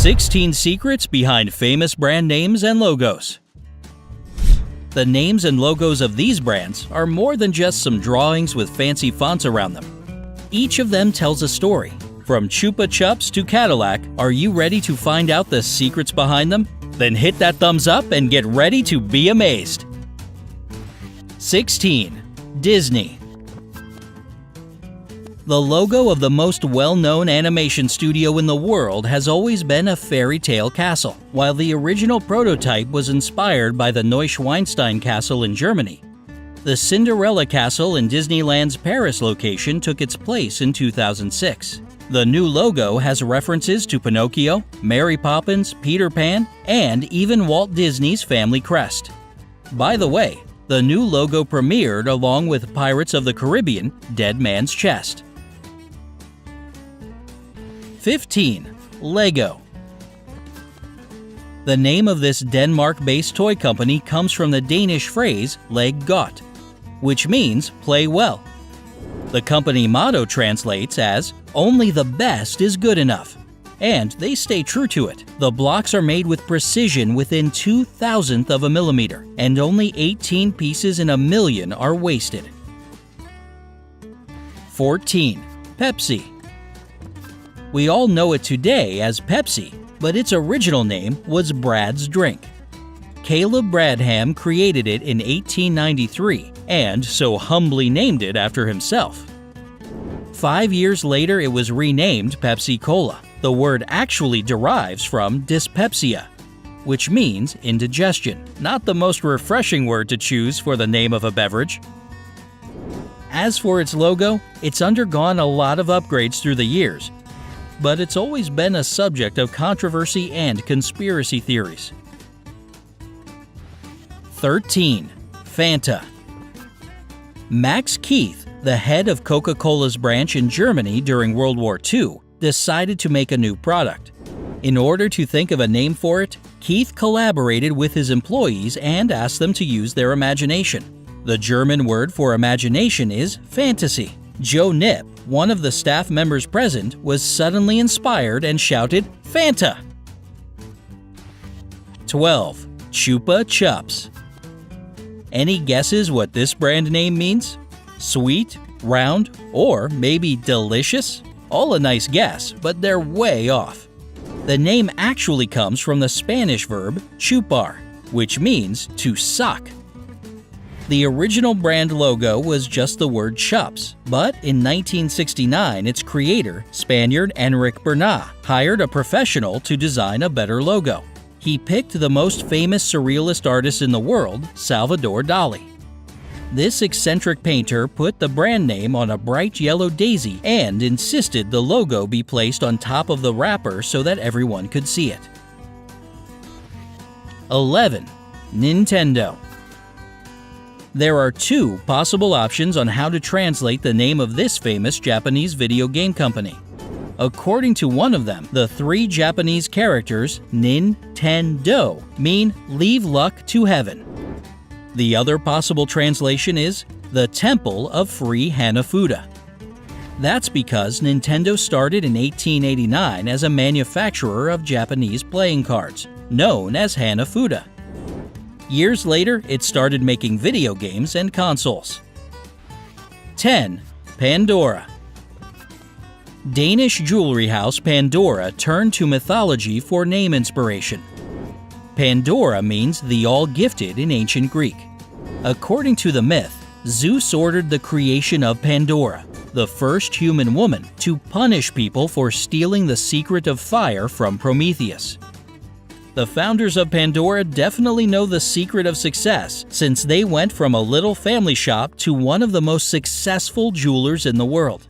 16 secrets behind famous brand names and logos. The names and logos of these brands are more than just some drawings with fancy fonts around them. Each of them tells a story. From Chupa Chups to Cadillac, are you ready to find out the secrets behind them? Then hit that thumbs up and get ready to be amazed. 16. Disney. The logo of the most well-known animation studio in the world has always been a fairy tale castle. While the original prototype was inspired by the Neuschwanstein Castle in Germany, the Cinderella Castle in Disneyland's Paris location took its place in 2006. The new logo has references to Pinocchio, Mary Poppins, Peter Pan, and even Walt Disney's family crest. By the way, the new logo premiered along with Pirates of the Caribbean: Dead Man's Chest. 15. Lego. The name of this Denmark-based toy company comes from the Danish phrase "leg godt," which means play well. The company motto translates as "only the best is good enough," and they stay true to it. The blocks are made with precision within 2,000th of a millimeter, and only 18 pieces in a million are wasted. 14. Pepsi. We all know it today as Pepsi, but its original name was Brad's Drink. Caleb Bradham created it in 1893 and so humbly named it after himself. 5 years later, it was renamed Pepsi-Cola. The word actually derives from dyspepsia, which means indigestion, not the most refreshing word to choose for the name of a beverage. As for its logo, it's undergone a lot of upgrades through the years, but it's always been a subject of controversy and conspiracy theories. 13. Fanta. Max Keith, the head of Coca-Cola's branch in Germany during World War II, decided to make a new product. In order to think of a name for it, Keith collaborated with his employees and asked them to use their imagination. The German word for imagination is fantasy. Joe Nip, one of the staff members present, was suddenly inspired and shouted, "Fanta!" 12. Chupa Chups. Any guesses what this brand name means? Sweet, round, or maybe delicious? All a nice guess, but they're way off. The name actually comes from the Spanish verb chupar, which means to suck. The original brand logo was just the word chups, but in 1969, its creator, Spaniard Enric Bernat, hired a professional to design a better logo. He picked the most famous surrealist artist in the world, Salvador Dali. This eccentric painter put the brand name on a bright yellow daisy and insisted the logo be placed on top of the wrapper so that everyone could see it. 11. Nintendo. There are two possible options on how to translate the name of this famous Japanese video game company. According to one of them, the three Japanese characters Nintendo mean "leave luck to heaven." The other possible translation is "the Temple of Free Hanafuda." That's because Nintendo started in 1889 as a manufacturer of Japanese playing cards, known as Hanafuda. Years later, it started making video games and consoles. 10. Pandora. Danish jewelry house Pandora turned to mythology for name inspiration. Pandora means the all-gifted in ancient Greek. According to the myth, Zeus ordered the creation of Pandora, the first human woman, to punish people for stealing the secret of fire from Prometheus. The founders of Pandora definitely know the secret of success, since they went from a little family shop to one of the most successful jewelers in the world.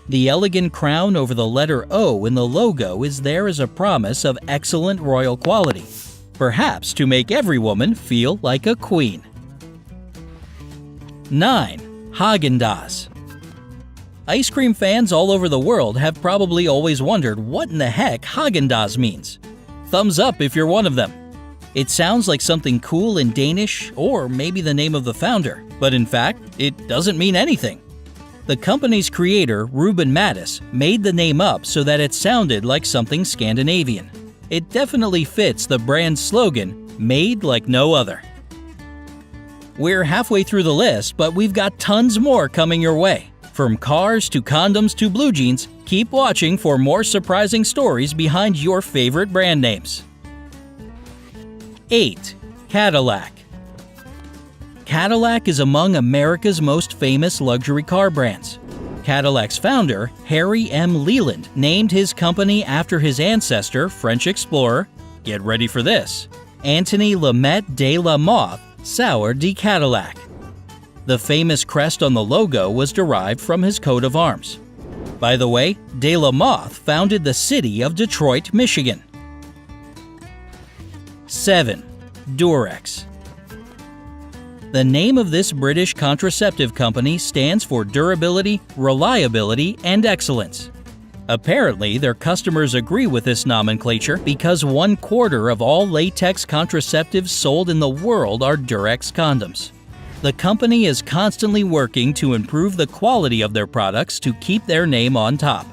The elegant crown over the letter O in the logo is there as a promise of excellent royal quality, perhaps to make every woman feel like a queen. 9. Häagen-Dazs. Ice cream fans all over the world have probably always wondered what in the heck Häagen-Dazs means. Thumbs up if you're one of them. It sounds like something cool in Danish or maybe the name of the founder, but in fact, it doesn't mean anything. The company's creator, Ruben Mattis, made the name up so that it sounded like something Scandinavian. It definitely fits the brand's slogan, "Made like no other." We're halfway through the list, but we've got tons more coming your way. From cars to condoms to blue jeans, keep watching for more surprising stories behind your favorite brand names. 8. Cadillac. Cadillac is among America's most famous luxury car brands. Cadillac's founder, Harry M. Leland, named his company after his ancestor, French explorer, get ready for this, Antony Lamet de la Mothe Sauer de Cadillac. The famous crest on the logo was derived from his coat of arms. By the way, de la Mothe founded the city of Detroit, Michigan. 7. Durex. The name of this British contraceptive company stands for durability, reliability, and excellence. Apparently, their customers agree with this nomenclature because 1/4 of all latex contraceptives sold in the world are Durex condoms. The company is constantly working to improve the quality of their products to keep their name on top.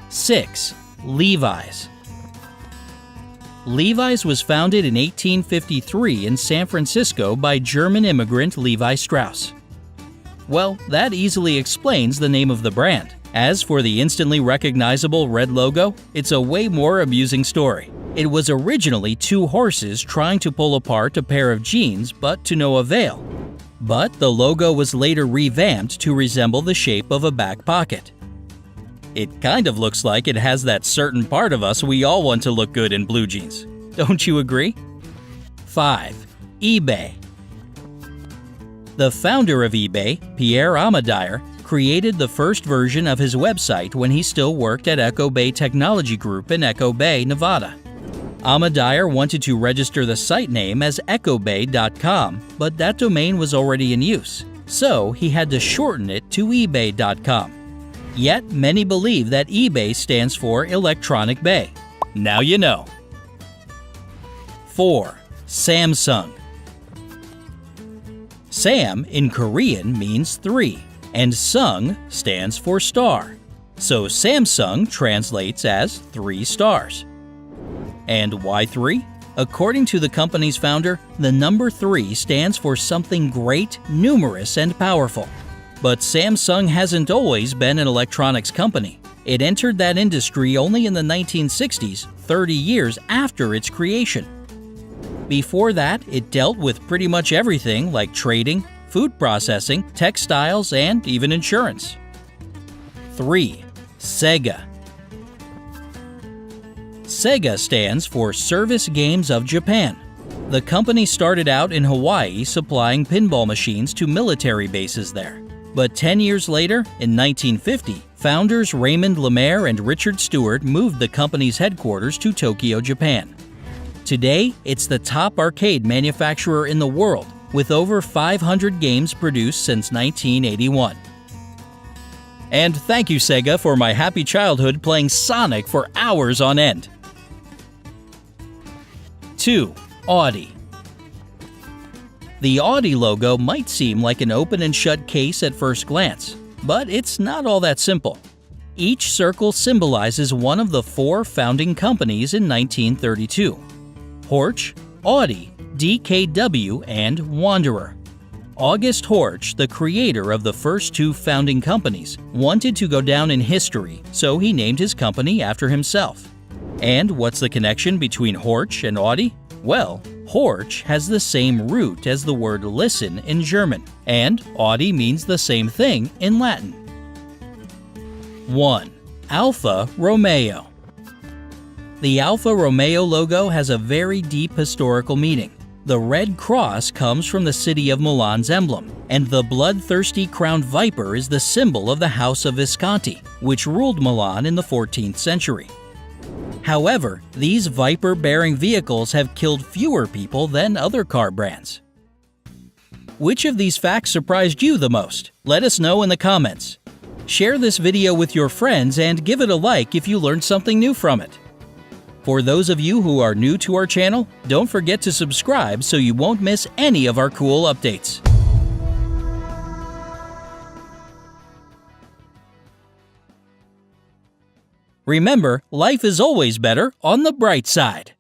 6. Levi's. Levi's was founded in 1853 in San Francisco by German immigrant Levi Strauss. Well, that easily explains the name of the brand. As for the instantly recognizable red logo, it's a way more amusing story. It was originally two horses trying to pull apart a pair of jeans, but to no avail. But the logo was later revamped to resemble the shape of a back pocket. It kind of looks like it has that certain part of us we all want to look good in blue jeans. Don't you agree? 5. eBay. The founder of eBay, Pierre Omidyar, created the first version of his website when he still worked at Echo Bay Technology Group in Echo Bay, Nevada. Omidyar wanted to register the site name as echobay.com, but that domain was already in use, so he had to shorten it to ebay.com. Yet, many believe that eBay stands for Electronic Bay. Now you know. 4. Samsung. Sam in Korean means 3, and Sung stands for star. So Samsung translates as 3 stars. And why 3? According to the company's founder, the number 3 stands for something great, numerous, and powerful. But Samsung hasn't always been an electronics company. It entered that industry only in the 1960s, 30 years after its creation. Before that, it dealt with pretty much everything like trading, food processing, textiles, and even insurance. 3. Sega. Sega stands for Service Games of Japan. The company started out in Hawaii supplying pinball machines to military bases there. But 10 years later, in 1950, founders Raymond Lemaire and Richard Stewart moved the company's headquarters to Tokyo, Japan. Today, it's the top arcade manufacturer in the world, with over 500 games produced since 1981. And thank you, Sega, for my happy childhood playing Sonic for hours on end. 2. Audi. The Audi logo might seem like an open and shut case at first glance, but it's not all that simple. Each circle symbolizes one of the 4 founding companies in 1932: Horch, Audi, DKW, and Wanderer. August Horch, the creator of the first 2 founding companies, wanted to go down in history, so he named his company after himself. And what's the connection between Horch and Audi? Well, Horch has the same root as the word listen in German, and Audi means the same thing in Latin. 1. Alfa Romeo. The Alfa Romeo logo has a very deep historical meaning. The red cross comes from the city of Milan's emblem, and the bloodthirsty crowned viper is the symbol of the House of Visconti, which ruled Milan in the 14th century. However, these viper-bearing vehicles have killed fewer people than other car brands. Which of these facts surprised you the most? Let us know in the comments. Share this video with your friends and give it a like if you learned something new from it. For those of you who are new to our channel, don't forget to subscribe so you won't miss any of our cool updates. Remember, life is always better on the bright side.